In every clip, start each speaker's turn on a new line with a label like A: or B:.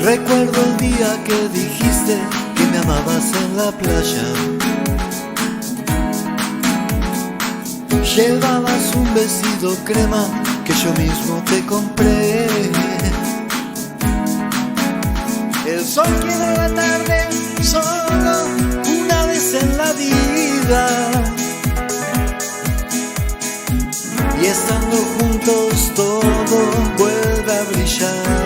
A: Recuerdo el día que dijiste que me amabas en la playa. Llevabas un vestido crema que yo mismo te compré. El sol quiere la tarde solo una vez en la vida, y estando juntos todo vuelve a brillar.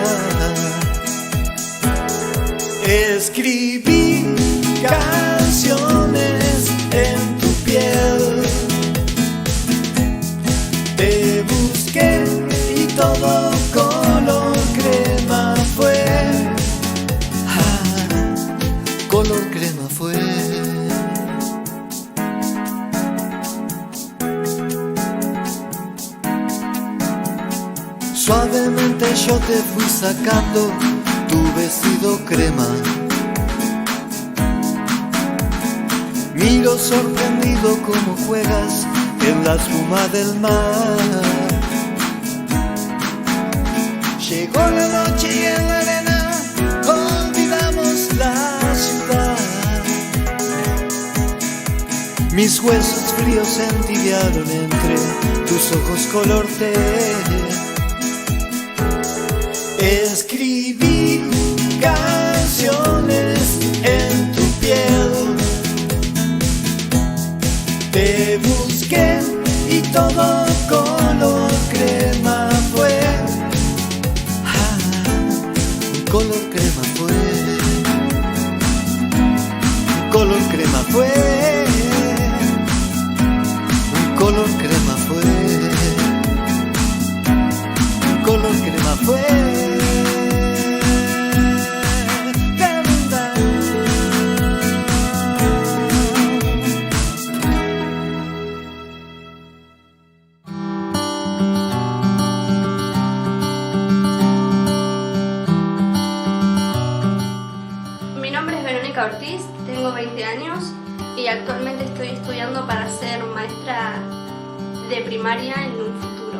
A: Escribí canciones en tu piel, te busqué y todo color crema fue. Color crema fue. Suavemente yo te fui sacando tu vestido crema. Miro sorprendido cómo juegas en la espuma del mar. Llegó la noche y en la arena olvidamos la ciudad. Mis huesos fríos se entibiaron entre tus ojos color té. Escribí canciones en tu piel, te busqué y todo color crema fue. Color crema fue. Color crema fue. Color crema fue. Color crema fue.
B: Ortiz, tengo 20 años y actualmente estoy estudiando para ser maestra de primaria en un futuro.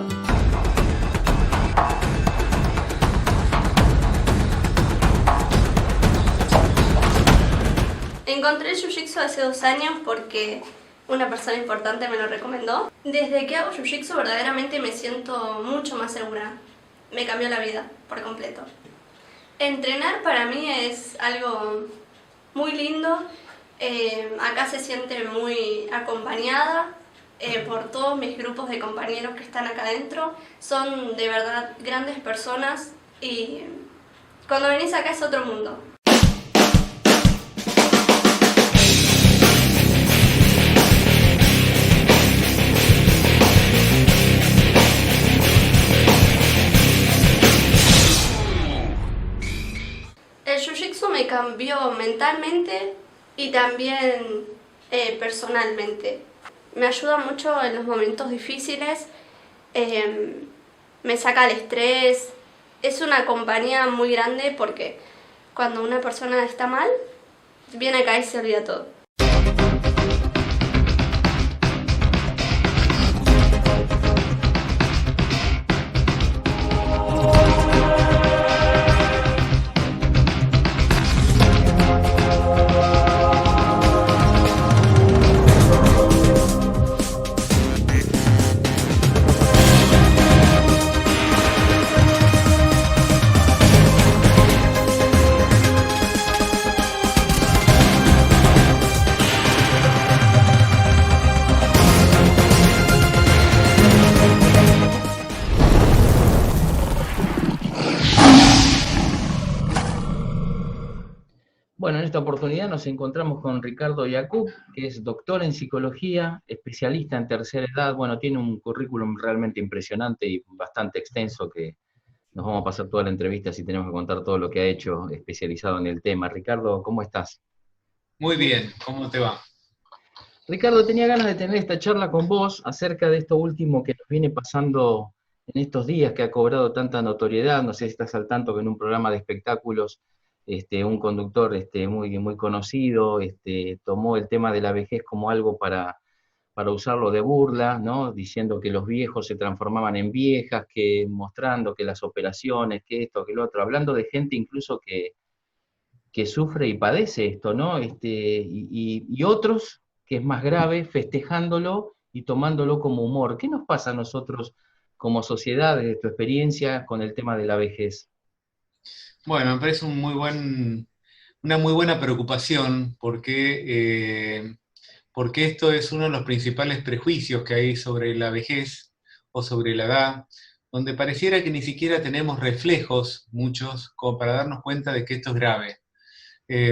B: Encontré el Jiu-Jitsu hace 2 años porque una persona importante me lo recomendó. Desde que hago Jiu-Jitsu verdaderamente me siento mucho más segura. Me cambió la vida por completo. Entrenar para mí es algo muy lindo, acá se siente muy acompañada por todos mis grupos de compañeros que están acá adentro. Son de verdad grandes personas y cuando venís acá es otro mundo. El Jiu-Jitsu me cambió mentalmente y también personalmente. Me ayuda mucho en los momentos difíciles, me saca el estrés. Es una compañía muy grande porque cuando una persona está mal, viene acá y se olvida todo.
C: Bueno, en esta oportunidad nos encontramos con Ricardo Yacoub, que es doctor en psicología, especialista en tercera edad. Bueno, tiene un currículum realmente impresionante y bastante extenso que nos vamos a pasar toda la entrevista si tenemos que contar todo lo que ha hecho especializado en el tema. Ricardo, ¿cómo estás?
D: Muy bien, ¿cómo te va?
C: Ricardo, tenía ganas de tener esta charla con vos acerca de esto último que nos viene pasando en estos días, que ha cobrado tanta notoriedad. No sé si estás al tanto que en un programa de espectáculos un conductor muy conocido tomó el tema de la vejez como algo para para usarlo de burla, ¿no? Diciendo que los viejos se transformaban en viejas, que mostrando que las operaciones, que esto, que lo otro, hablando de gente incluso que sufre y padece esto, ¿no? Y otros, que es más grave, festejándolo y tomándolo como humor. ¿Qué nos pasa a nosotros como sociedad, desde tu experiencia, con el tema de la vejez?
D: Bueno, me parece una muy buena preocupación porque esto es uno de los principales prejuicios que hay sobre la vejez o sobre la edad, donde pareciera que ni siquiera tenemos reflejos, muchos, como para darnos cuenta de que esto es grave.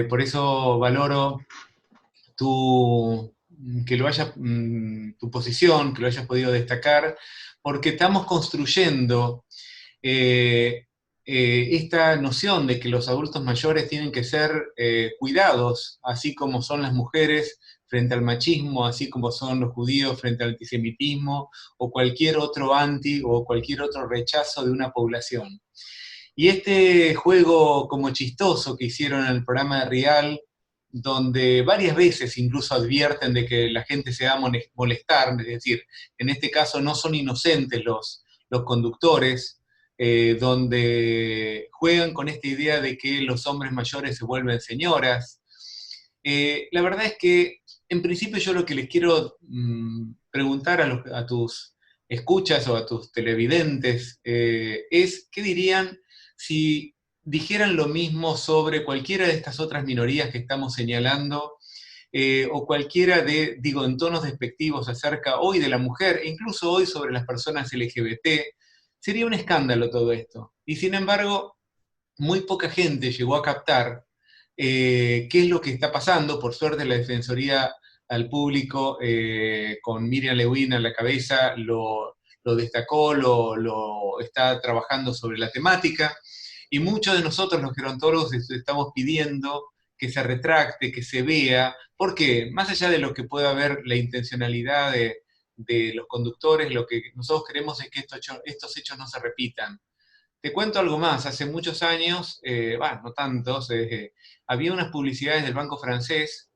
D: Por eso valoro tu, tu posición, que lo hayas podido destacar, porque estamos construyendo esta noción de que los adultos mayores tienen que ser cuidados, así como son las mujeres frente al machismo, así como son los judíos frente al antisemitismo, o cualquier otro o cualquier otro rechazo de una población. Y este juego como chistoso que hicieron en el programa de Rial, donde varias veces incluso advierten de que la gente se va a molestar, es decir, en este caso no son inocentes los conductores, donde juegan con esta idea de que los hombres mayores se vuelven señoras. La verdad es que, en principio, yo lo que les quiero preguntar a tus escuchas o a tus televidentes es, ¿qué dirían si dijeran lo mismo sobre cualquiera de estas otras minorías que estamos señalando, o cualquiera digo, en tonos despectivos acerca hoy de la mujer, e incluso hoy sobre las personas LGBT? Sería un escándalo todo esto. Y sin embargo, muy poca gente llegó a captar qué es lo que está pasando. Por suerte, la Defensoría al Público, con Miriam Lewin a la cabeza, lo destacó, lo está trabajando sobre la temática, y muchos de nosotros los gerontólogos estamos pidiendo que se retracte, que se vea, porque más allá de lo que pueda haber la intencionalidad de los conductores, lo que nosotros queremos es que estos hechos no se repitan. Te cuento algo más. Hace muchos años, no tantos, había unas publicidades del Banco Francés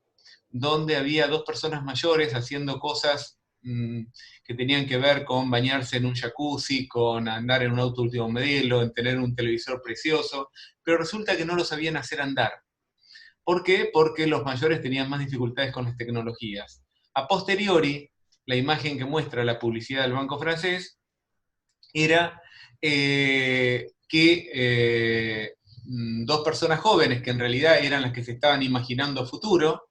D: donde había dos personas mayores haciendo cosas que tenían que ver con bañarse en un jacuzzi, con andar en un auto último modelo, en tener un televisor precioso, pero resulta que no lo sabían hacer andar. ¿Por qué? Porque los mayores tenían más dificultades con las tecnologías. A posteriori, la imagen que muestra la publicidad del Banco Francés era dos personas jóvenes, que en realidad eran las que se estaban imaginando futuro,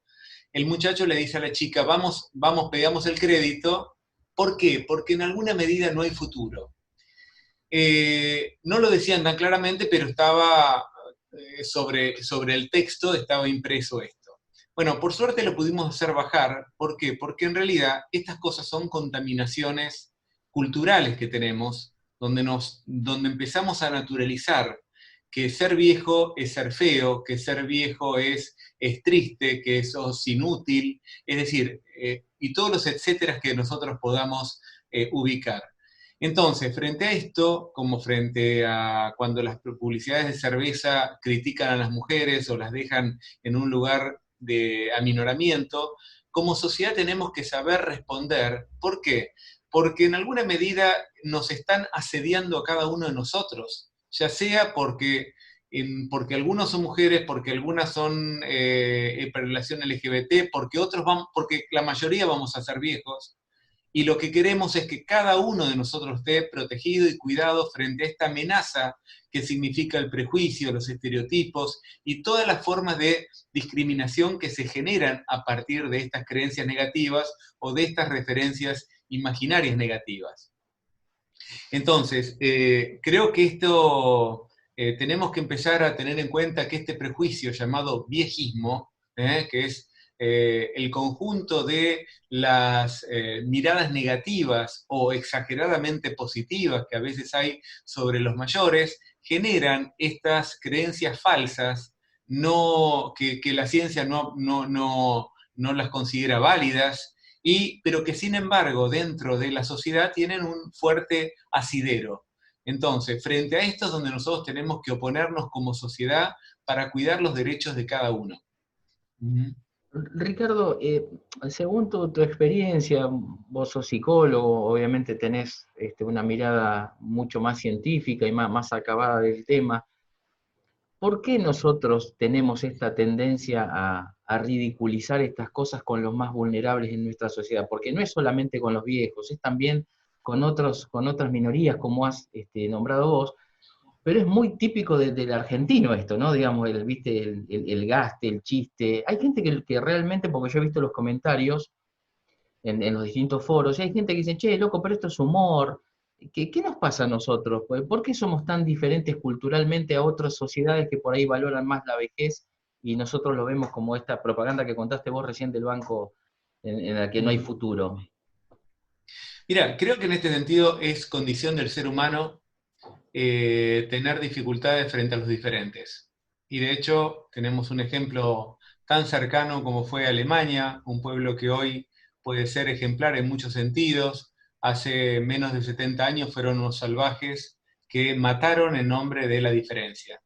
D: el muchacho le dice a la chica, vamos, pegamos el crédito. ¿Por qué? Porque en alguna medida no hay futuro. No lo decían tan claramente, pero estaba sobre el texto, estaba impreso esto. Bueno, por suerte lo pudimos hacer bajar. ¿Por qué? Porque en realidad estas cosas son contaminaciones culturales que tenemos, donde empezamos a naturalizar que ser viejo es ser feo, que ser viejo es triste, que sos inútil, es decir, y todos los etcéteras que nosotros podamos ubicar. Entonces, frente a esto, como frente a cuando las publicidades de cerveza critican a las mujeres o las dejan en un lugar de aminoramiento, como sociedad tenemos que saber responder. ¿Por qué? Porque en alguna medida nos están asediando a cada uno de nosotros, ya sea porque algunos son mujeres, porque algunas son población LGBT, porque la mayoría vamos a ser viejos, y lo que queremos es que cada uno de nosotros esté protegido y cuidado frente a esta amenaza que significa el prejuicio, los estereotipos y todas las formas de discriminación que se generan a partir de estas creencias negativas o de estas referencias imaginarias negativas. Entonces, creo que tenemos que empezar a tener en cuenta que este prejuicio llamado viejismo, que es el conjunto de las miradas negativas o exageradamente positivas que a veces hay sobre los mayores, generan estas creencias falsas que la ciencia no las considera válidas, pero que sin embargo dentro de la sociedad tienen un fuerte asidero. Entonces, frente a esto es donde nosotros tenemos que oponernos como sociedad para cuidar los derechos de cada uno.
C: Ricardo, según tu experiencia, vos sos psicólogo, obviamente tenés una mirada mucho más científica y más acabada del tema. ¿Por qué nosotros tenemos esta tendencia a ridiculizar estas cosas con los más vulnerables en nuestra sociedad? Porque no es solamente con los viejos, es también con otras minorías, como has nombrado vos, pero es muy típico del argentino esto, ¿no? Digamos, ¿viste? El gaste, el chiste. Hay gente que realmente, porque yo he visto los comentarios en los distintos foros, y hay gente que dice, che, loco, pero esto es humor. ¿Qué nos pasa a nosotros? ¿Por qué somos tan diferentes culturalmente a otras sociedades que por ahí valoran más la vejez y nosotros lo vemos como esta propaganda que contaste vos recién del banco en la que no hay futuro?
D: Mira, creo que en este sentido es condición del ser humano tener dificultades frente a los diferentes. Y de hecho tenemos un ejemplo tan cercano como fue Alemania, un pueblo que hoy puede ser ejemplar en muchos sentidos. Hace menos de 70 años fueron unos salvajes que mataron en nombre de la diferencia.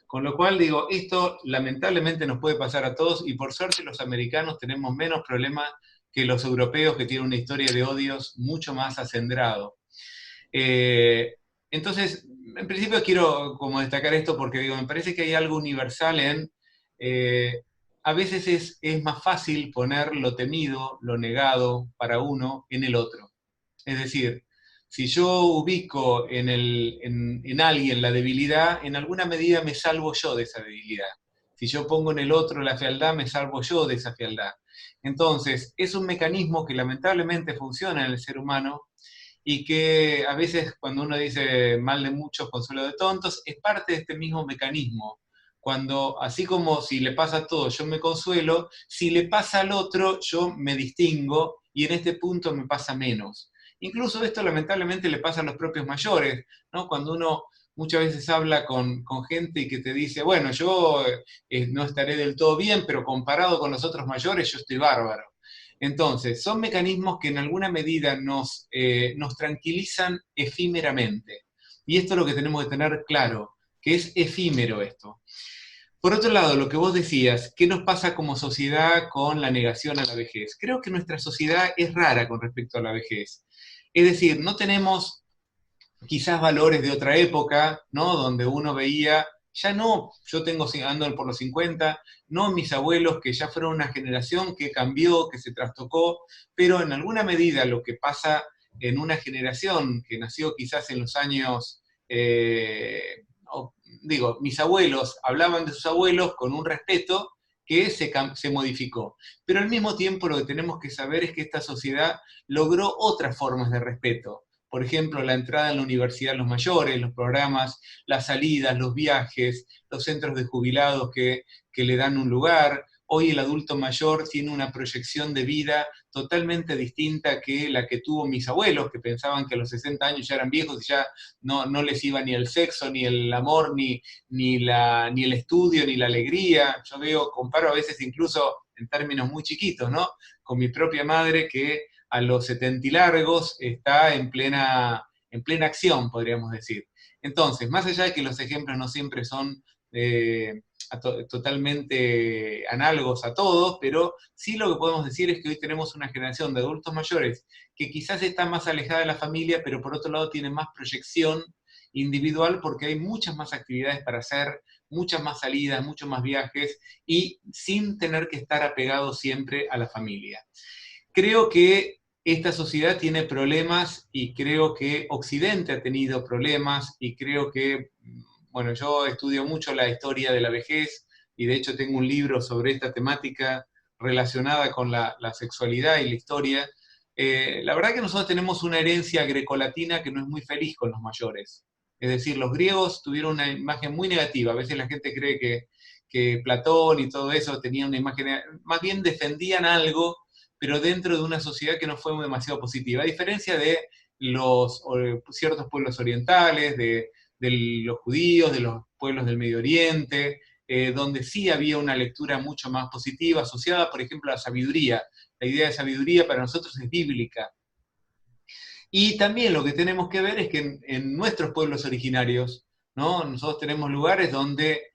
D: Con lo cual digo, esto lamentablemente nos puede pasar a todos y por suerte los americanos tenemos menos problemas que los europeos que tienen una historia de odios mucho más acendrado. Entonces, en principio quiero como destacar esto porque digo, me parece que hay algo universal en, a veces es más fácil poner lo temido, lo negado para uno en el otro. Es decir, si yo ubico en alguien la debilidad, en alguna medida me salvo yo de esa debilidad. Si yo pongo en el otro la fealdad, me salvo yo de esa fealdad. Entonces, es un mecanismo que lamentablemente funciona en el ser humano y que a veces cuando uno dice mal de muchos, consuelo de tontos, es parte de este mismo mecanismo. Cuando, así como si le pasa a todo, yo me consuelo, si le pasa al otro, yo me distingo y en este punto me pasa menos. Incluso esto lamentablemente le pasa a los propios mayores, ¿no? Cuando uno muchas veces habla con gente que te dice, bueno, yo no estaré del todo bien, pero comparado con los otros mayores, yo estoy bárbaro. Entonces, son mecanismos que en alguna medida nos tranquilizan efímeramente. Y esto es lo que tenemos que tener claro, que es efímero esto. Por otro lado, lo que vos decías, ¿qué nos pasa como sociedad con la negación a la vejez? Creo que nuestra sociedad es rara con respecto a la vejez. Es decir, no tenemos quizás valores de otra época, ¿no? Donde uno veía, ya no, yo ando por los 50, no mis abuelos que ya fueron una generación que cambió, que se trastocó, pero en alguna medida lo que pasa en una generación que nació quizás en los años, mis abuelos hablaban de sus abuelos con un respeto que se modificó. Pero al mismo tiempo lo que tenemos que saber es que esta sociedad logró otras formas de respeto. Por ejemplo, la entrada en la universidad de los mayores, los programas, las salidas, los viajes, los centros de jubilados que le dan un lugar. Hoy el adulto mayor tiene una proyección de vida totalmente distinta que la que tuvo mis abuelos, que pensaban que a los 60 años ya eran viejos y ya no les iba ni el sexo, ni el amor, ni el estudio, ni la alegría. Yo comparo a veces incluso en términos muy chiquitos, ¿no? Con mi propia madre que a los 70 y largos está en plena acción, podríamos decir. Entonces, más allá de que los ejemplos no siempre son totalmente análogos a todos, pero sí lo que podemos decir es que hoy tenemos una generación de adultos mayores que quizás está más alejada de la familia, pero por otro lado tiene más proyección individual porque hay muchas más actividades para hacer, muchas más salidas, muchos más viajes y sin tener que estar apegado siempre a la familia. Creo que esta sociedad tiene problemas y creo que Occidente ha tenido problemas y creo que, bueno, yo estudio mucho la historia de la vejez y de hecho tengo un libro sobre esta temática relacionada con la sexualidad y la historia. La verdad que nosotros tenemos una herencia grecolatina que no es muy feliz con los mayores. Es decir, los griegos tuvieron una imagen muy negativa. A veces la gente cree que Platón y todo eso tenían una imagen, más bien defendían algo, pero dentro de una sociedad que no fue demasiado positiva, a diferencia de ciertos pueblos orientales, de los judíos, de los pueblos del Medio Oriente, donde sí había una lectura mucho más positiva, asociada, por ejemplo, a la sabiduría. La idea de sabiduría para nosotros es bíblica. Y también lo que tenemos que ver es que en nuestros pueblos originarios, ¿no? Nosotros tenemos lugares donde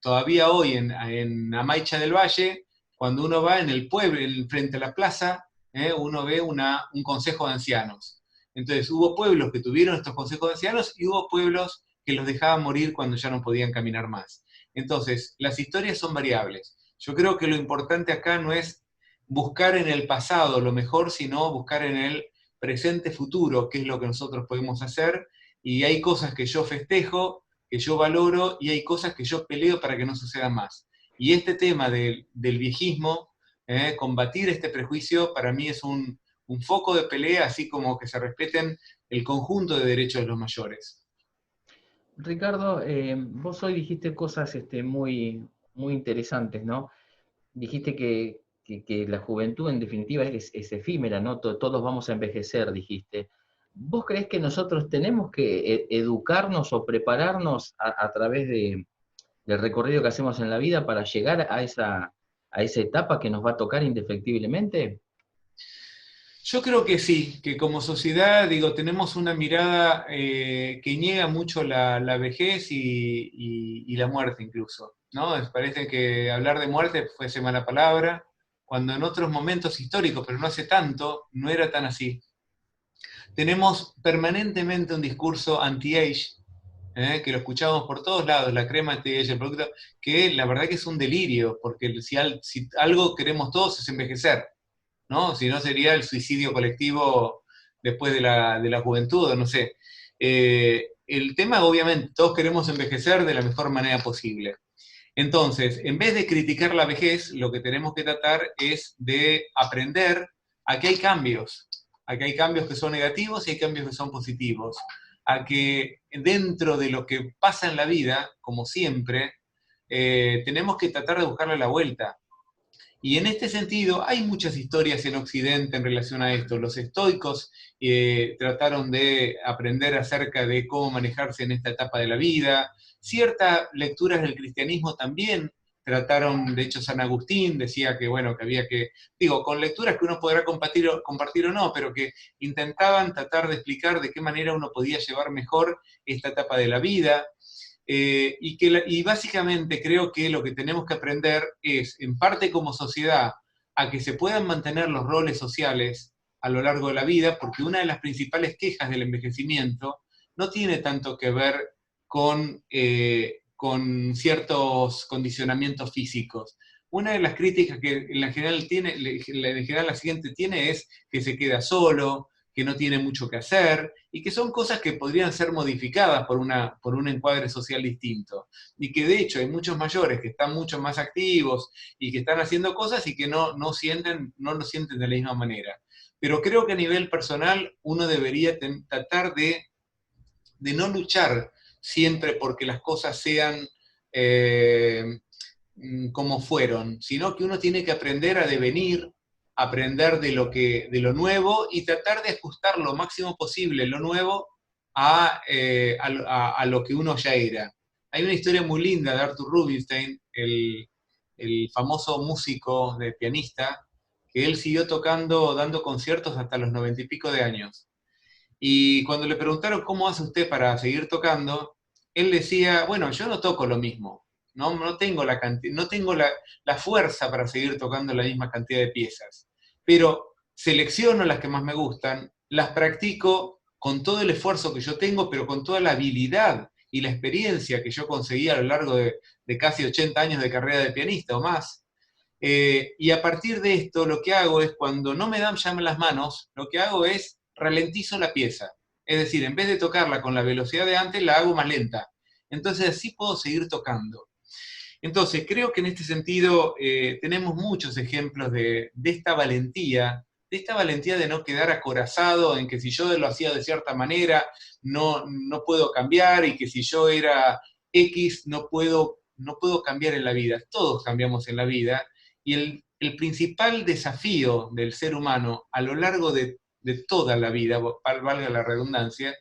D: todavía hoy en Amaicha del Valle, cuando uno va en el pueblo, frente a la plaza, uno ve un consejo de ancianos. Entonces hubo pueblos que tuvieron estos consejos de ancianos y hubo pueblos que los dejaban morir cuando ya no podían caminar más. Entonces, las historias son variables. Yo creo que lo importante acá no es buscar en el pasado lo mejor, sino buscar en el presente futuro, qué es lo que nosotros podemos hacer, y hay cosas que yo festejo, que yo valoro, y hay cosas que yo peleo para que no sucedan más. Y este tema del viejismo, combatir este prejuicio, para mí es un foco de pelea, así como que se respeten el conjunto de derechos de los mayores.
C: Ricardo, vos hoy dijiste cosas muy, muy interesantes, ¿no? Dijiste que la juventud en definitiva es efímera, ¿no? Todos vamos a envejecer, dijiste. ¿Vos creés que nosotros tenemos que educarnos o prepararnos a través del recorrido que hacemos en la vida para llegar a esa etapa que nos va a tocar indefectiblemente?
D: Yo creo que sí, que como sociedad, digo, tenemos una mirada que niega mucho la vejez y la muerte incluso, ¿no? Parece que hablar de muerte fuese mala palabra, cuando en otros momentos históricos, pero no hace tanto, no era tan así. Tenemos permanentemente un discurso anti-age, que lo escuchamos por todos lados, la crema anti-age, el producto, que la verdad que es un delirio, porque si algo queremos todos es envejecer, ¿no? Si no sería el suicidio colectivo después de la juventud, o no sé. El tema, obviamente, todos queremos envejecer de la mejor manera posible. Entonces, en vez de criticar la vejez, lo que tenemos que tratar es de aprender a que hay cambios que son negativos y hay cambios que son positivos, a que dentro de lo que pasa en la vida, como siempre, tenemos que tratar de buscarle la vuelta. Y en este sentido, hay muchas historias en Occidente en relación a esto. Los estoicos trataron de aprender acerca de cómo manejarse en esta etapa de la vida. Ciertas lecturas del cristianismo también trataron, de hecho San Agustín decía que, bueno, que había que, digo, con lecturas que uno podrá compartir o no, pero que intentaban tratar de explicar de qué manera uno podía llevar mejor esta etapa de la vida. Y básicamente creo que lo que tenemos que aprender es, en parte como sociedad, a que se puedan mantener los roles sociales a lo largo de la vida, porque una de las principales quejas del envejecimiento no tiene tanto que ver con ciertos condicionamientos físicos. Una de las críticas que en general la siguiente tiene es que se queda solo, que no tiene mucho que hacer, y que son cosas que podrían ser modificadas por un encuadre social distinto. Y que de hecho hay muchos mayores que están mucho más activos y que están haciendo cosas y que no lo sienten de la misma manera. Pero creo que a nivel personal uno debería tratar de no luchar siempre porque las cosas sean como fueron, sino que uno tiene que aprender a devenir, aprender de lo nuevo y tratar de ajustar lo máximo posible lo nuevo a lo que uno ya era. Hay una historia muy linda de Arthur Rubinstein, el famoso músico de pianista, que él siguió tocando, dando conciertos hasta los 90 y pico de años. Y cuando le preguntaron cómo hace usted para seguir tocando, él decía, bueno, yo no toco lo mismo, no tengo la fuerza para seguir tocando la misma cantidad de piezas, pero selecciono las que más me gustan, las practico con todo el esfuerzo que yo tengo, pero con toda la habilidad y la experiencia que yo conseguí a lo largo de casi 80 años de carrera de pianista o más. Y a partir de esto lo que hago es, cuando no me dan ya las manos, lo que hago es ralentizo la pieza. Es decir, en vez de tocarla con la velocidad de antes, la hago más lenta. Entonces así puedo seguir tocando. Entonces creo que en este sentido tenemos muchos ejemplos de esta valentía de no quedar acorazado en que si yo lo hacía de cierta manera, no puedo cambiar, y que si yo era X, no puedo cambiar en la vida. Todos cambiamos en la vida, y el principal desafío del ser humano a lo largo de toda la vida, valga la redundancia,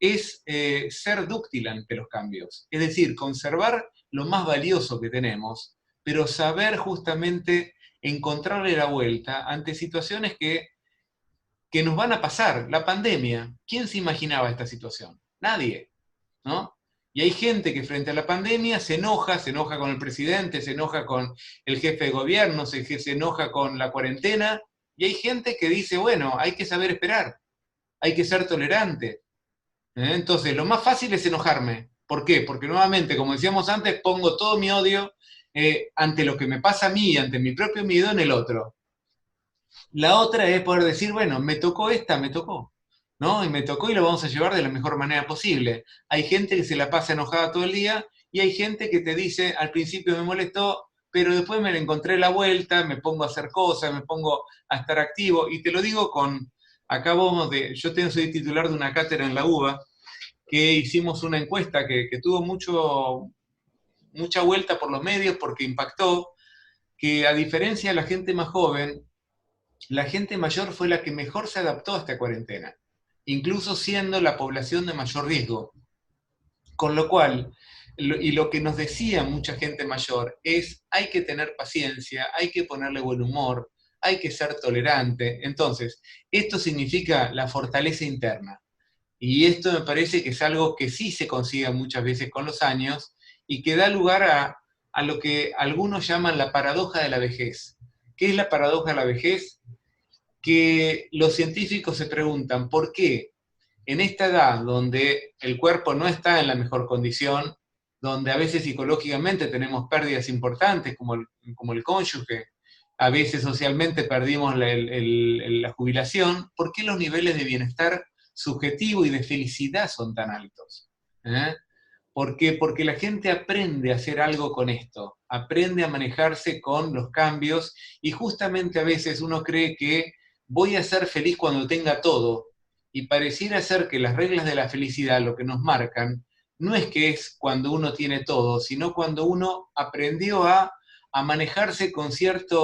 D: es ser dúctil ante los cambios. Es decir, conservar lo más valioso que tenemos, pero saber justamente encontrarle la vuelta ante situaciones que nos van a pasar. La pandemia, ¿quién se imaginaba esta situación? Nadie, ¿no? Y hay gente que frente a la pandemia se enoja con el presidente, se enoja con el jefe de gobierno, se enoja con la cuarentena, y hay gente que dice, bueno, hay que saber esperar, hay que ser tolerante. Entonces, lo más fácil es enojarme. ¿Por qué? Porque nuevamente, como decíamos antes, pongo todo mi odio ante lo que me pasa a mí, ante mi propio miedo en el otro. La otra es poder decir, bueno, me tocó esta, me tocó, ¿no? Y me tocó y lo vamos a llevar de la mejor manera posible. Hay gente que se la pasa enojada todo el día y hay gente que te dice, al principio me molestó, pero después me le encontré la vuelta, me pongo a hacer cosas, me pongo a estar activo. Y te lo digo yo soy titular de una cátedra en la UBA, que hicimos una encuesta que tuvo mucha vuelta por los medios porque impactó, que a diferencia de la gente más joven, la gente mayor fue la que mejor se adaptó a esta cuarentena, incluso siendo la población de mayor riesgo. Con lo cual, lo que nos decía mucha gente mayor es, hay que tener paciencia, hay que ponerle buen humor, hay que ser tolerante. Entonces, esto significa la fortaleza interna. Y esto me parece que es algo que sí se consigue muchas veces con los años y que da lugar a lo que algunos llaman la paradoja de la vejez. ¿Qué es la paradoja de la vejez? Que los científicos se preguntan por qué en esta edad donde el cuerpo no está en la mejor condición, donde a veces psicológicamente tenemos pérdidas importantes como el cónyuge, a veces socialmente perdimos la jubilación, ¿por qué los niveles de bienestar subjetivo y de felicidad son tan altos? ¿Por qué? Porque la gente aprende a hacer algo con esto, aprende a manejarse con los cambios y justamente a veces uno cree que voy a ser feliz cuando tenga todo y pareciera ser que las reglas de la felicidad lo que nos marcan no es que es cuando uno tiene todo, sino cuando uno aprendió a manejarse con cierta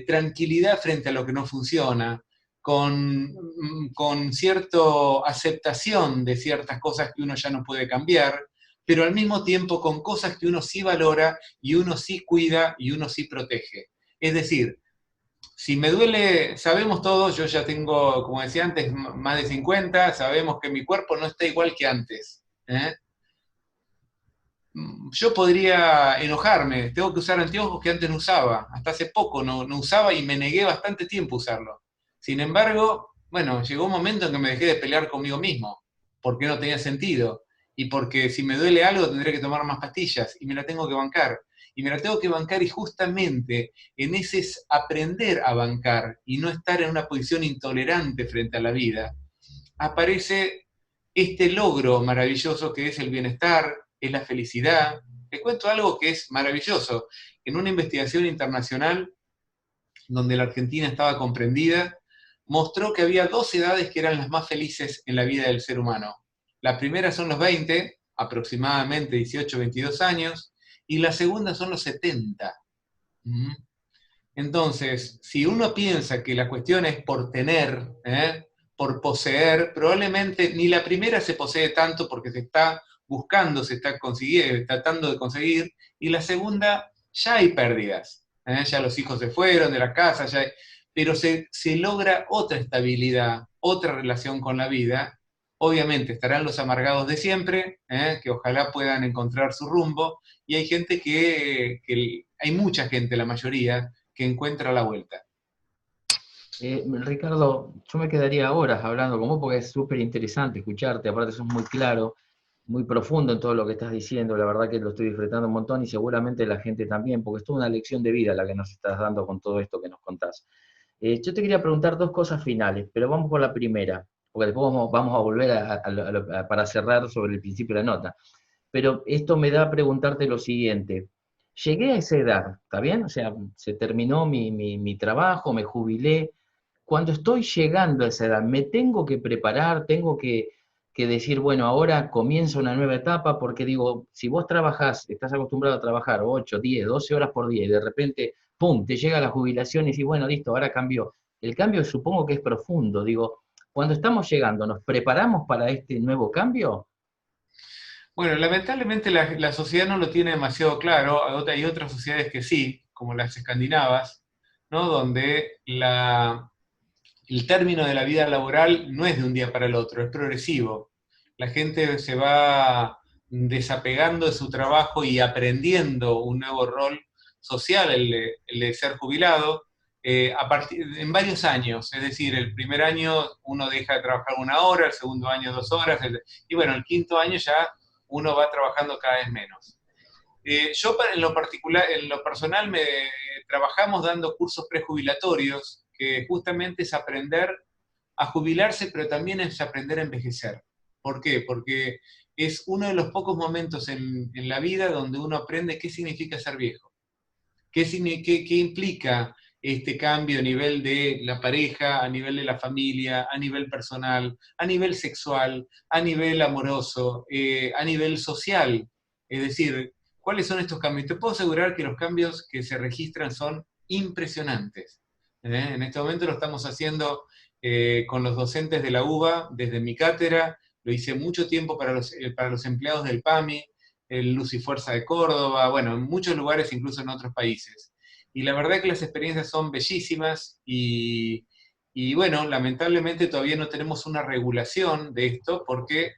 D: tranquilidad frente a lo que no funciona, con cierta aceptación de ciertas cosas que uno ya no puede cambiar, pero al mismo tiempo con cosas que uno sí valora y uno sí cuida y uno sí protege. Es decir, si me duele, sabemos todos, yo ya tengo, como decía antes, más de 50, sabemos que mi cuerpo no está igual que antes. Yo podría enojarme, tengo que usar anteojos que antes no usaba, hasta hace poco no usaba y me negué bastante tiempo a usarlo. Sin embargo, bueno, llegó un momento en que me dejé de pelear conmigo mismo, porque no tenía sentido, y porque si me duele algo tendré que tomar más pastillas, y me la tengo que bancar. Y me la tengo que bancar y justamente en ese es aprender a bancar y no estar en una posición intolerante frente a la vida, aparece este logro maravilloso que es el bienestar, es la felicidad. Te cuento algo que es maravilloso. En una investigación internacional, donde la Argentina estaba comprendida, mostró que había 2 edades que eran las más felices en la vida del ser humano. La primera son los 20, aproximadamente 18, 22 años, y la segunda son los 70. Entonces, si uno piensa que la cuestión es por tener, por poseer, probablemente ni la primera se posee tanto porque se está buscando, se está tratando de conseguir, y la segunda ya hay pérdidas. Ya los hijos se fueron de la casa, pero se logra otra estabilidad, otra relación con la vida. Obviamente estarán los amargados de siempre, que ojalá puedan encontrar su rumbo, y hay gente hay mucha gente, la mayoría, que encuentra la vuelta.
C: Ricardo, yo me quedaría horas hablando con vos porque es súper interesante escucharte, aparte sos muy claro, muy profundo en todo lo que estás diciendo, la verdad que lo estoy disfrutando un montón y seguramente la gente también, porque es toda una lección de vida la que nos estás dando con todo esto que nos contás. Yo te quería preguntar 2 cosas finales, pero vamos por la primera, porque después vamos a volver para cerrar sobre el principio de la nota. Pero esto me da a preguntarte lo siguiente. Llegué a esa edad, ¿está bien? O sea, se terminó mi trabajo, me jubilé. Cuando estoy llegando a esa edad, me tengo que preparar, tengo que decir, bueno, ahora comienza una nueva etapa, porque digo, si vos trabajás, estás acostumbrado a trabajar 8, 10, 12 horas por día y de repente, ¡pum!, te llega la jubilación y decís, bueno, listo, ahora cambió. El cambio supongo que es profundo. Digo, cuando estamos llegando, ¿nos preparamos para este nuevo cambio?
D: Bueno, lamentablemente la sociedad no lo tiene demasiado claro, hay otras sociedades que sí, como las escandinavas, ¿no? Donde el término de la vida laboral no es de un día para el otro, es progresivo. La gente se va desapegando de su trabajo y aprendiendo un nuevo rol social, el de ser jubilado, en varios años. Es decir, el primer año uno deja de trabajar 1 hora, el segundo año 2 horas, y bueno, el quinto año ya uno va trabajando cada vez menos. Yo en lo particular, en lo personal, trabajamos dando cursos prejubilatorios, que justamente es aprender a jubilarse, pero también es aprender a envejecer. ¿Por qué? Porque es uno de los pocos momentos en la vida donde uno aprende qué significa ser viejo, qué implica este cambio a nivel de la pareja, a nivel de la familia, a nivel personal, a nivel sexual, a nivel amoroso, a nivel social. Es decir, ¿cuáles son estos cambios? Te puedo asegurar que los cambios que se registran son impresionantes. En este momento lo estamos haciendo con los docentes de la UBA, desde mi cátedra, lo hice mucho tiempo para los empleados del PAMI, el Luz y Fuerza de Córdoba, bueno, en muchos lugares, incluso en otros países. Y la verdad que las experiencias son bellísimas y bueno, lamentablemente todavía no tenemos una regulación de esto porque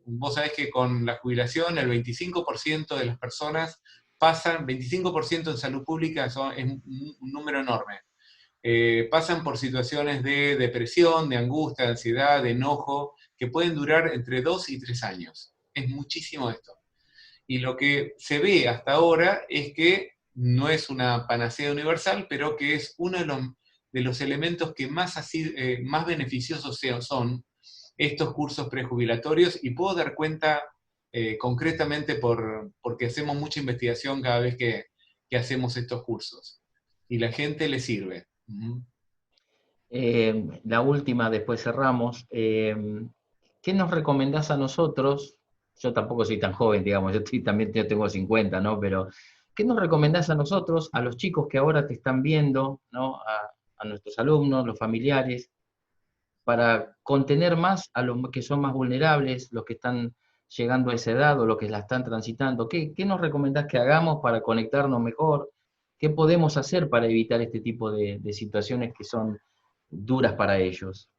D: vos sabés que con la jubilación el 25% de las personas pasan, 25% en salud pública es un número enorme. Pasan por situaciones de depresión, de angustia, de ansiedad, de enojo, que pueden durar entre 2 y 3 años. Es muchísimo esto. Y lo que se ve hasta ahora es que no es una panacea universal, pero que es uno de los elementos que más beneficiosos son estos cursos prejubilatorios, y puedo dar cuenta concretamente porque hacemos mucha investigación cada vez que hacemos estos cursos. Y la gente le sirve.
C: La última, después cerramos. ¿Qué nos recomendás a nosotros? Yo tampoco soy tan joven, digamos, yo tengo 50, ¿no? Pero, ¿qué nos recomendás a nosotros, a los chicos que ahora te están viendo, ¿no? A nuestros alumnos, los familiares, para contener más a los que son más vulnerables, los que están llegando a esa edad o los que la están transitando? ¿Qué nos recomendás que hagamos para conectarnos mejor? ¿Qué podemos hacer para evitar este tipo de situaciones que son duras para ellos?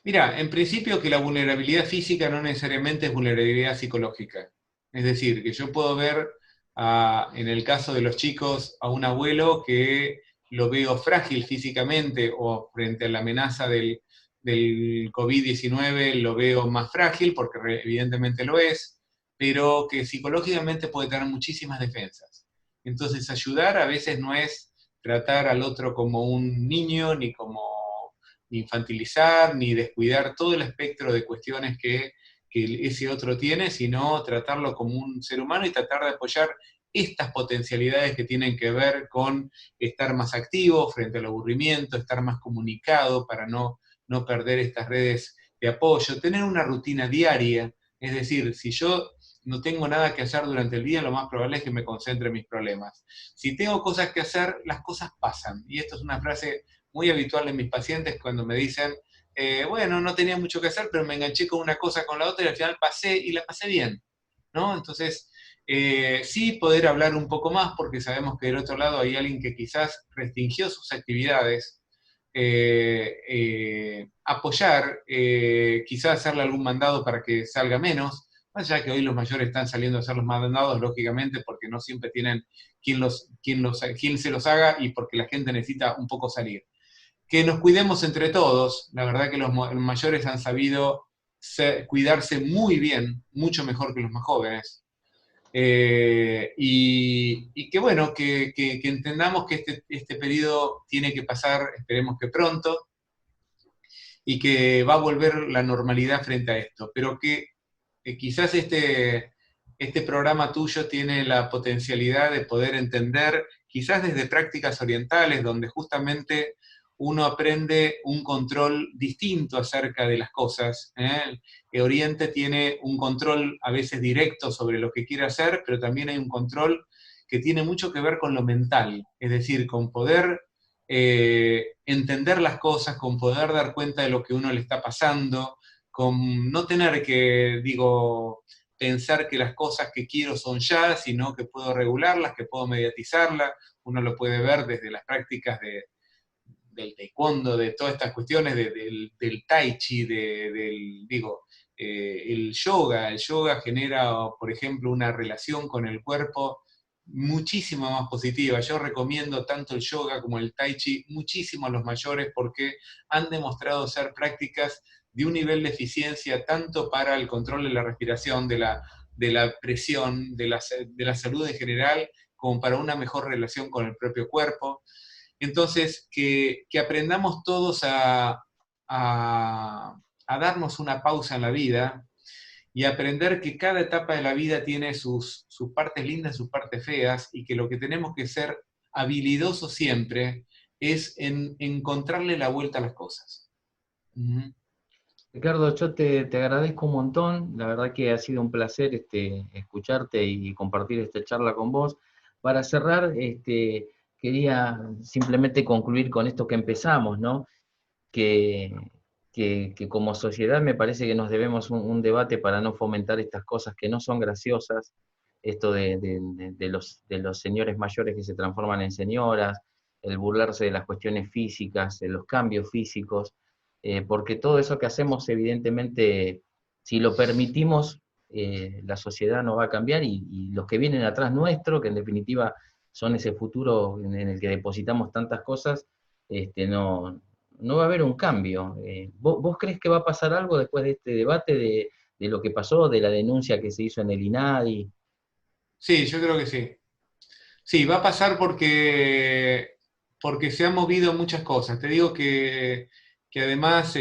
D: Mira, en principio que la vulnerabilidad física no necesariamente es vulnerabilidad psicológica. Es decir, que yo puedo ver, en el caso de los chicos, a un abuelo que lo veo frágil físicamente, o frente a la amenaza del COVID-19 lo veo más frágil, porque evidentemente lo es, pero que psicológicamente puede tener muchísimas defensas. Entonces, ayudar a veces no es tratar al otro como un niño, ni infantilizar, ni descuidar todo el espectro de cuestiones que ese otro tiene, sino tratarlo como un ser humano y tratar de apoyar estas potencialidades que tienen que ver con estar más activo frente al aburrimiento, estar más comunicado para no perder estas redes de apoyo, tener una rutina diaria. Es decir, si yo no tengo nada que hacer durante el día, lo más probable es que me concentre en mis problemas. Si tengo cosas que hacer, las cosas pasan. Y esto es una frase muy habitual en mis pacientes cuando me dicen, bueno, no tenía mucho que hacer, pero me enganché con una cosa con la otra y al final pasé y la pasé bien, ¿no? Entonces, sí poder hablar un poco más, porque sabemos que del otro lado hay alguien que quizás restringió sus actividades, apoyar, quizás hacerle algún mandado para que salga menos, más allá que hoy los mayores están saliendo a hacer los mandados, lógicamente, porque no siempre tienen quien se los haga y porque la gente necesita un poco salir. Que nos cuidemos entre todos. La verdad que los mayores han sabido cuidarse muy bien, mucho mejor que los más jóvenes. Y que bueno, que entendamos que este periodo tiene que pasar, esperemos que pronto, y que va a volver la normalidad frente a esto, pero que quizás este programa tuyo tiene la potencialidad de poder entender, quizás desde prácticas orientales, donde justamente uno aprende un control distinto acerca de las cosas. El Oriente tiene un control a veces directo sobre lo que quiere hacer, pero también hay un control que tiene mucho que ver con lo mental, es decir, con poder entender las cosas, con poder dar cuenta de lo que uno le está pasando, con no tener que, pensar que las cosas que quiero son ya, sino que puedo regularlas, que puedo mediatizarlas. Uno lo puede ver desde las prácticas del taekwondo, de todas estas cuestiones, del tai chi, el yoga. El yoga genera, por ejemplo, una relación con el cuerpo muchísimo más positiva. Yo recomiendo tanto el yoga como el tai chi muchísimo a los mayores porque han demostrado ser prácticas de un nivel de eficiencia tanto para el control de la respiración, de la presión, de la salud en general, como para una mejor relación con el propio cuerpo. Entonces, que aprendamos todos a darnos una pausa en la vida y aprender que cada etapa de la vida tiene sus partes lindas, sus partes feas, y que lo que tenemos que ser habilidosos siempre es en encontrarle la vuelta a las cosas.
C: Ricardo, yo te agradezco un montón, la verdad que ha sido un placer escucharte y compartir esta charla con vos. Para cerrar, quería simplemente concluir con esto que empezamos, ¿no? Que, que como sociedad me parece que nos debemos un debate para no fomentar estas cosas que no son graciosas, esto de los señores mayores que se transforman en señoras, el burlarse de las cuestiones físicas, de los cambios físicos, porque todo eso que hacemos, evidentemente, si lo permitimos, la sociedad no va a cambiar y los que vienen atrás nuestro, que en definitiva son ese futuro en el que depositamos tantas cosas, no va a haber un cambio. ¿Vos crees que va a pasar algo después de este debate, de lo que pasó, de la denuncia que se hizo en el INADI?
D: Sí, yo creo que sí. Sí, va a pasar porque se han movido muchas cosas. Te digo que además,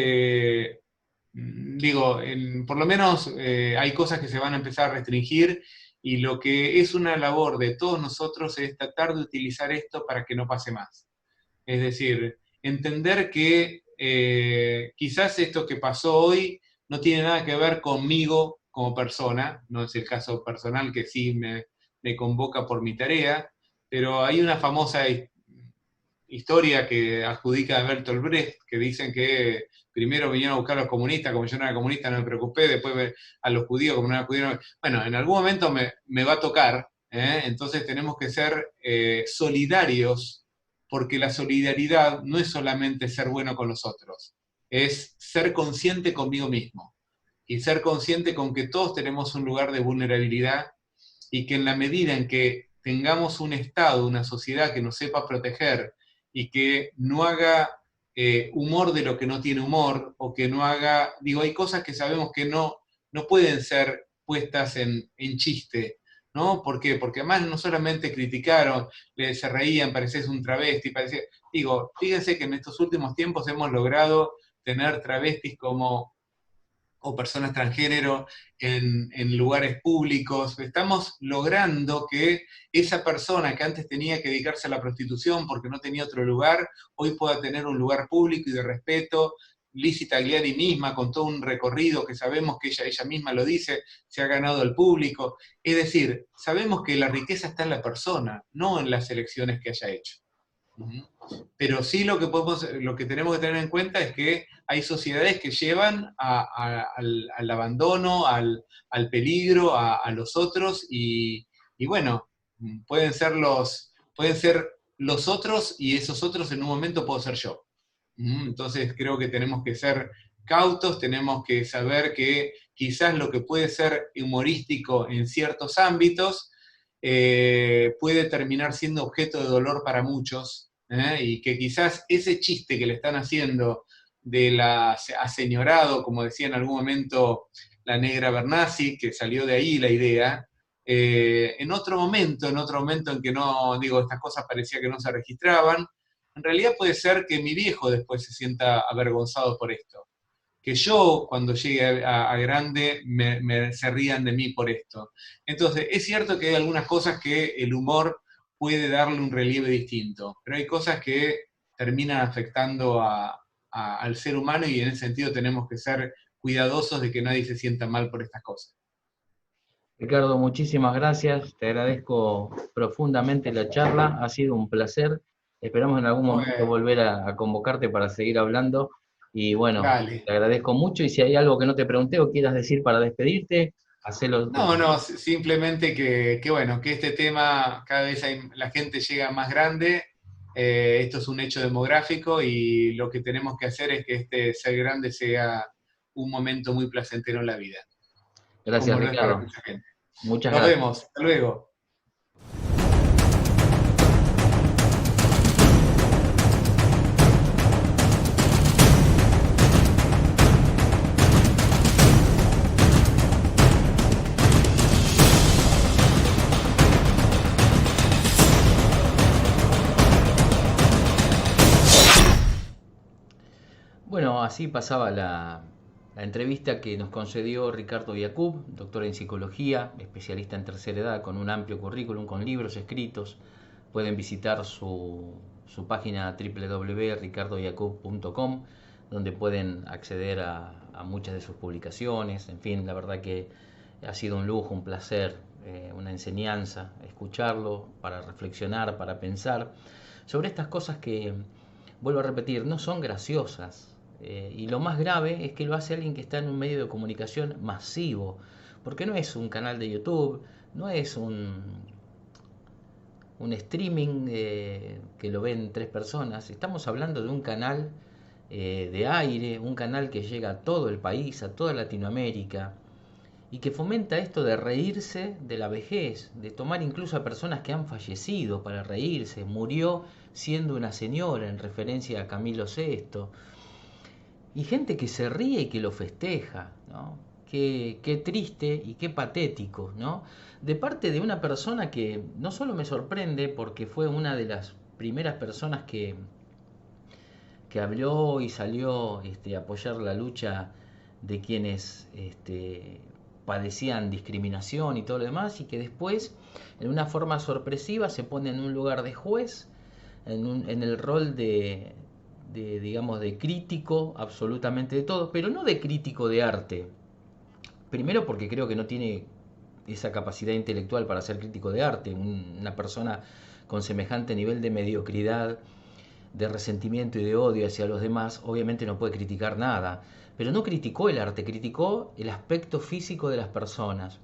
D: por lo menos hay cosas que se van a empezar a restringir y lo que es una labor de todos nosotros es tratar de utilizar esto para que no pase más. Es decir, entender que quizás esto que pasó hoy no tiene nada que ver conmigo como persona, no es el caso personal que sí me convoca por mi tarea, pero hay una famosa historia que adjudica a Bertolt Brecht, que dicen que primero vinieron a buscar a los comunistas, como yo no era comunista no me preocupé, después a los judíos, como no era judío, bueno, en algún momento me va a tocar, entonces tenemos que ser solidarios, porque la solidaridad no es solamente ser bueno con los otros, es ser consciente conmigo mismo, y ser consciente con que todos tenemos un lugar de vulnerabilidad, y que en la medida en que tengamos un Estado, una sociedad que nos sepa proteger, y que no haga humor de lo que no tiene humor, o que no haga, hay cosas que sabemos que no pueden ser puestas en chiste, ¿no? ¿Por qué? Porque además no solamente criticaron, se reían, parecés un travesti, fíjense que en estos últimos tiempos hemos logrado tener travestis o personas transgénero en lugares públicos. Estamos logrando que esa persona que antes tenía que dedicarse a la prostitución porque no tenía otro lugar, hoy pueda tener un lugar público y de respeto. Lizzie Tagliani misma, con todo un recorrido que sabemos que ella misma lo dice, se ha ganado al público. Es decir, sabemos que la riqueza está en la persona, no en las elecciones que haya hecho. Pero sí lo que tenemos que tener en cuenta es que hay sociedades que llevan al abandono, al peligro, a los otros, y bueno, pueden ser los otros, y esos otros en un momento puedo ser yo. Entonces creo que tenemos que ser cautos, tenemos que saber que quizás lo que puede ser humorístico en ciertos ámbitos puede terminar siendo objeto de dolor para muchos, y que quizás ese chiste que le están haciendo del aseñorado, como decía en algún momento la negra Bernasi, que salió de ahí la idea, en otro momento en que estas cosas parecía que no se registraban, en realidad puede ser que mi viejo después se sienta avergonzado por esto, que yo cuando llegue a grande se rían de mí por esto. Entonces, es cierto que hay algunas cosas que el humor puede darle un relieve distinto, pero hay cosas que terminan afectando al ser humano y en ese sentido tenemos que ser cuidadosos de que nadie se sienta mal por estas cosas.
C: Ricardo, muchísimas gracias, te agradezco profundamente la charla, ha sido un placer, esperamos en algún momento volver a convocarte para seguir hablando, y bueno,
D: Dale.
C: te agradezco mucho, y si hay algo que no te pregunté o quieras decir para despedirte, hacelo.
D: No, simplemente que este tema cada vez la gente llega más grande, esto es un hecho demográfico y lo que tenemos que hacer es que este ser grande sea un momento muy placentero en la vida.
C: Gracias,
D: Como lo es para
C: Ricardo.
D: mucha gente.
C: Muchas
D: Nos
C: gracias.
D: vemos. Hasta luego.
C: Bueno, así pasaba la entrevista que nos concedió Ricardo Yacoub, doctor en psicología, especialista en tercera edad, con un amplio currículum, con libros escritos. Pueden visitar su página www.ricardoyacoub.com, donde pueden acceder a muchas de sus publicaciones. En fin, la verdad que ha sido un lujo, un placer, una enseñanza escucharlo, para reflexionar, para pensar sobre estas cosas que, vuelvo a repetir, no son graciosas. Y lo más grave es que lo hace alguien que está en un medio de comunicación masivo, porque no es un canal de YouTube, no es un streaming que lo ven 3 personas. Estamos hablando de un canal de aire, un canal que llega a todo el país, a toda Latinoamérica, y que fomenta esto de reírse de la vejez, de tomar incluso a personas que han fallecido para reírse. Murió siendo una señora, en referencia a Camilo VI. Y gente que se ríe y que lo festeja, ¿no? Qué triste y qué patético, ¿no? De parte de una persona que no solo me sorprende porque fue una de las primeras personas que habló y salió a apoyar la lucha de quienes padecían discriminación y todo lo demás, y que después, en una forma sorpresiva, se pone en un lugar de juez, en el rol digamos, de crítico absolutamente de todo, pero no de crítico de arte. Primero porque creo que no tiene esa capacidad intelectual para ser crítico de arte. Una persona con semejante nivel de mediocridad, de resentimiento y de odio hacia los demás, obviamente no puede criticar nada. Pero no criticó el arte, criticó el aspecto físico de las personas,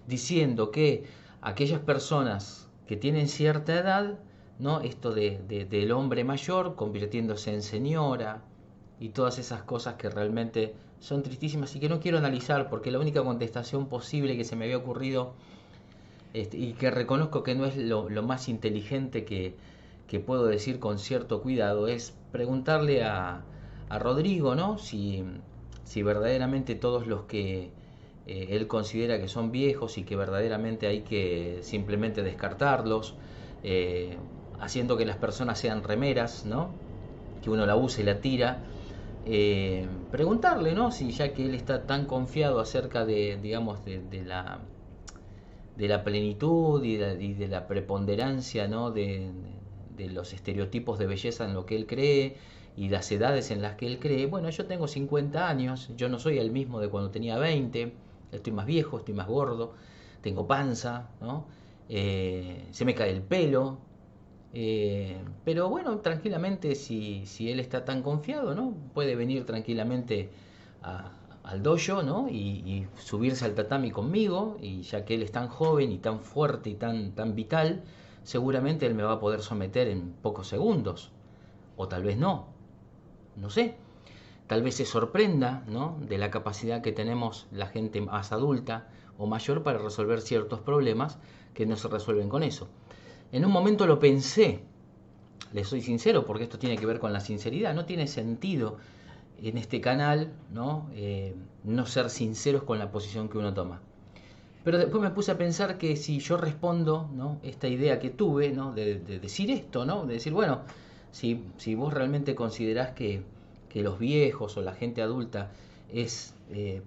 C: diciendo que aquellas personas que tienen cierta edad, ¿no? Esto del hombre mayor convirtiéndose en señora y todas esas cosas que realmente son tristísimas y que no quiero analizar, porque la única contestación posible que se me había ocurrido, y que reconozco que no es lo más inteligente que puedo decir con cierto cuidado, es preguntarle a Rodrigo, ¿no? Si verdaderamente todos los que él considera que son viejos y que verdaderamente hay que simplemente descartarlos, haciendo que las personas sean remeras, ¿no? Que uno la usa y la tira. Preguntarle, ¿no? Si ya que él está tan confiado acerca digamos, de la plenitud y de la preponderancia, ¿no? De los estereotipos de belleza en lo que él cree y las edades en las que él cree. Bueno, yo tengo 50 años, yo no soy el mismo de cuando tenía 20, estoy más viejo, estoy más gordo, tengo panza, ¿no? Se me cae el pelo. Pero bueno, tranquilamente, si él está tan confiado, ¿no? Puede venir tranquilamente al dojo, ¿no? Y subirse al tatami conmigo, y ya que él es tan joven y tan fuerte y tan vital, seguramente él me va a poder someter en pocos segundos, o tal vez no sé. Tal vez se sorprenda, ¿no? De la capacidad que tenemos la gente más adulta o mayor para resolver ciertos problemas que no se resuelven con eso. En un momento lo pensé, les soy sincero, porque esto tiene que ver con la sinceridad. No tiene sentido en este canal, ¿no? No ser sinceros con la posición que uno toma. Pero después me puse a pensar que si yo respondo, ¿no? Esta idea que tuve, ¿no? De decir esto, ¿no? De decir, bueno, si vos realmente considerás que los viejos o la gente adulta es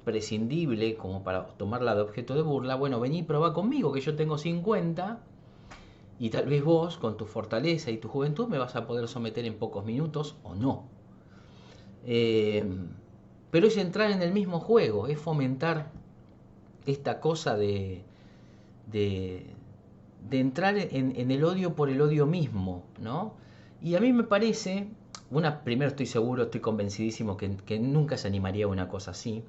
C: prescindible como para tomarla de objeto de burla, bueno, vení y probá conmigo, que yo tengo 50, y tal vez vos, con tu fortaleza y tu juventud, me vas a poder someter en pocos minutos o no. Pero es entrar en el mismo juego, es fomentar esta cosa de entrar en el odio por el odio mismo, ¿no? Y a mí me parece, primero estoy seguro, estoy convencidísimo que nunca se animaría a una cosa así,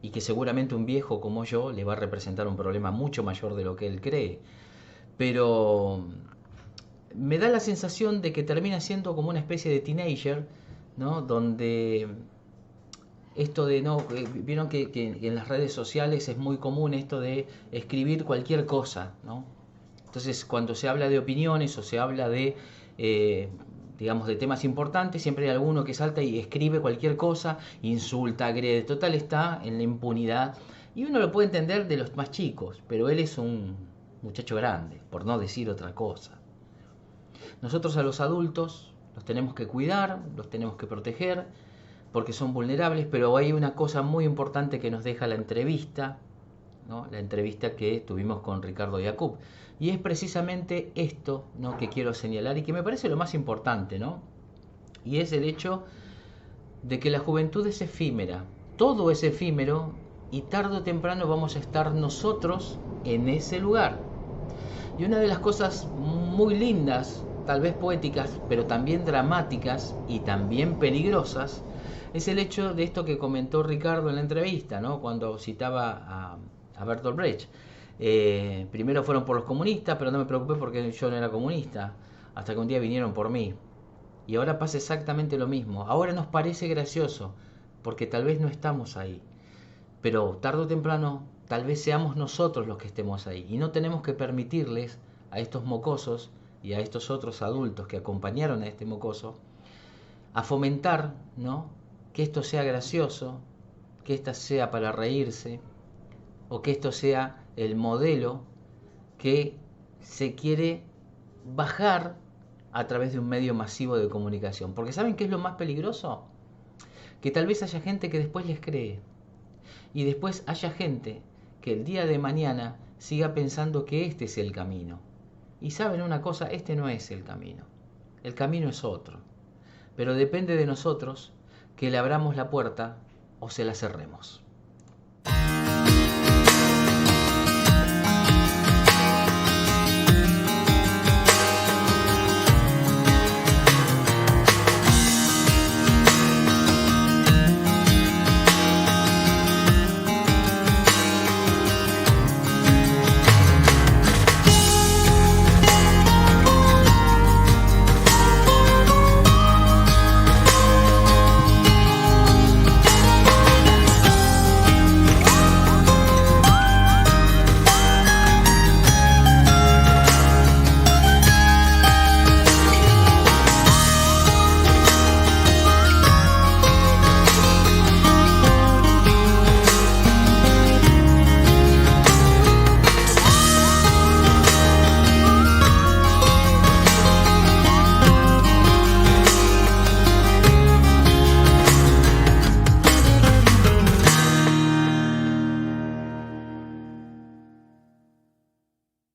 C: y que seguramente un viejo como yo le va a representar un problema mucho mayor de lo que él cree. Pero me da la sensación de que termina siendo como una especie de teenager, ¿no? Donde esto de no, vieron que en las redes sociales es muy común esto de escribir cualquier cosa, ¿no? Entonces, cuando se habla de opiniones o se habla de, digamos, de temas importantes, siempre hay alguno que salta y escribe cualquier cosa, insulta, agrede, total está en la impunidad. Y uno lo puede entender de los más chicos, pero él es un muchacho grande, por no decir otra cosa. Nosotros a los adultos los tenemos que cuidar, los tenemos que proteger, porque son vulnerables, pero hay una cosa muy importante que nos deja la entrevista, ¿no? La entrevista que tuvimos con Ricardo Yacoub. Y es precisamente esto, ¿no?, que quiero señalar y que me parece lo más importante, ¿no? Y es el hecho de que la juventud es efímera, todo es efímero y tarde o temprano vamos a estar nosotros en ese lugar. Y una de las cosas muy lindas, tal vez poéticas, pero también dramáticas y también peligrosas, es el hecho de esto que comentó Ricardo en la entrevista, ¿no?, cuando citaba a Bertolt Brecht. Primero fueron por los comunistas, pero no me preocupé porque yo no era comunista, hasta que un día vinieron por mí. Y ahora pasa exactamente lo mismo. Ahora nos parece gracioso, porque tal vez no estamos ahí. Pero tarde o temprano, tal vez seamos nosotros los que estemos ahí. Y no tenemos que permitirles a estos mocosos y a estos otros adultos que acompañaron a este mocoso a fomentar, ¿no?, que esto sea gracioso, que esto sea para reírse, o que esto sea el modelo que se quiere bajar a través de un medio masivo de comunicación. Porque ¿saben qué es lo más peligroso? Que tal vez haya gente que después les cree. Y después haya gente que el día de mañana siga pensando que este es el camino. Y saben una cosa, este no es el camino. El camino es otro. Pero depende de nosotros que le abramos la puerta o se la cerremos.